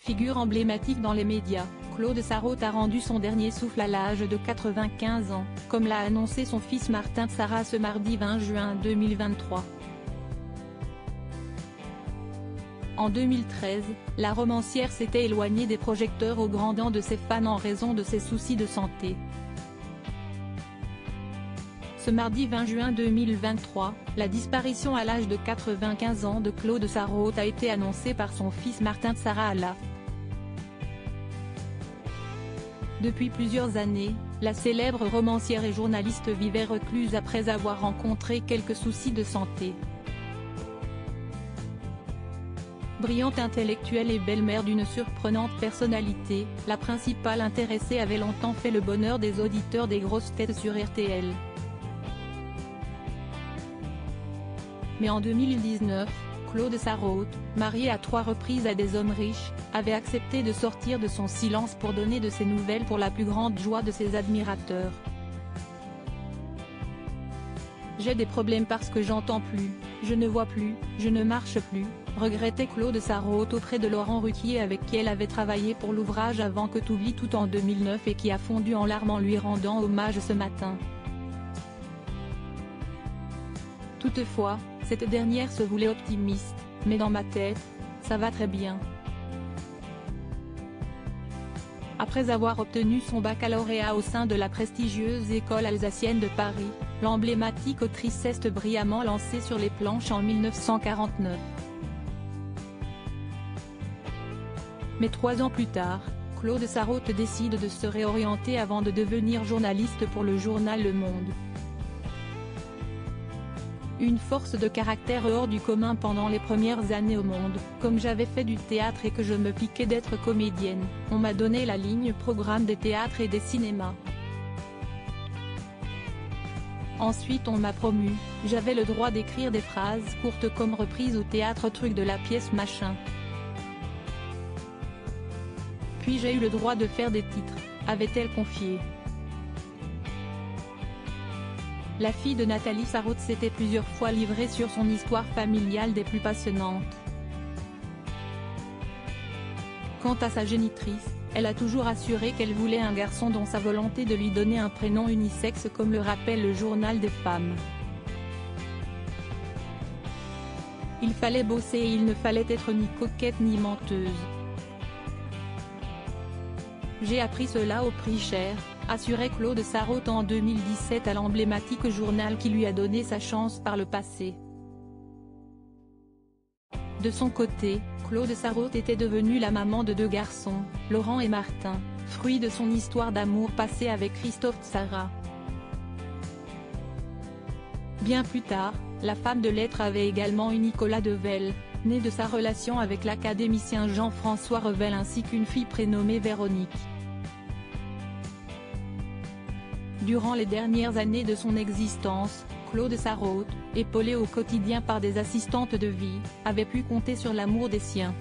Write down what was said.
Figure emblématique dans les médias, Claude Sarraute a rendu son dernier souffle à l'âge de 95 ans, comme l'a annoncé son fils Martin Tzara ce mardi 20 juin 2023. En 2013, la romancière s'était éloignée des projecteurs au grand dam de ses fans en raison de ses soucis de santé. Ce mardi 20 juin 2023, la disparition à l'âge de 95 ans de Claude Sarraute a été annoncée par son fils Martin Tzara. Depuis plusieurs années, la célèbre romancière et journaliste vivait recluse après avoir rencontré quelques soucis de santé. Brillante intellectuelle et belle-mère d'une surprenante personnalité, la principale intéressée avait longtemps fait le bonheur des auditeurs des grosses têtes sur RTL. Mais en 2019, Claude Sarraute, marié à 3 reprises à des hommes riches, avait accepté de sortir de son silence pour donner de ses nouvelles pour la plus grande joie de ses admirateurs. J'ai des problèmes parce que j'entends plus, je ne vois plus, je ne marche plus, regrettait Claude Sarraute auprès de Laurent Ruquier avec qui elle avait travaillé pour l'ouvrage Avant que t'oublies tout en 2009 et qui a fondu en larmes en lui rendant hommage ce matin. Toutefois, cette dernière se voulait optimiste, mais dans ma tête, ça va très bien. Après avoir obtenu son baccalauréat au sein de la prestigieuse école alsacienne de Paris, l'emblématique autrice s'est brillamment lancée sur les planches en 1949. Mais 3 ans plus tard, Claude Sarraute décide de se réorienter avant de devenir journaliste pour le journal Le Monde. Une force de caractère hors du commun pendant les premières années au Monde, comme j'avais fait du théâtre et que je me piquais d'être comédienne, on m'a donné la ligne programme des théâtres et des cinémas. Ensuite on m'a promu, j'avais le droit d'écrire des phrases courtes comme reprises au théâtre truc de la pièce machin. Puis j'ai eu le droit de faire des titres, avait-elle confié. La fille de Nathalie Sarraute s'était plusieurs fois livrée sur son histoire familiale des plus passionnantes. Quant à sa génitrice, elle a toujours assuré qu'elle voulait un garçon dont sa volonté de lui donner un prénom unisexe comme le rappelle le journal des femmes. Il fallait bosser et il ne fallait être ni coquette ni menteuse. J'ai appris cela au prix cher, assurait Claude Sarraute en 2017 à l'emblématique journal qui lui a donné sa chance par le passé. De son côté, Claude Sarraute était devenue la maman de 2 garçons, Laurent et Martin, fruit de son histoire d'amour passée avec Christophe Tzara. Bien plus tard, la femme de lettres avait également eu Nicolas Devel, né de sa relation avec l'académicien Jean-François Revel ainsi qu'une fille prénommée Véronique. Durant les dernières années de son existence, Claude Sarraute, épaulé au quotidien par des assistantes de vie, avait pu compter sur l'amour des siens.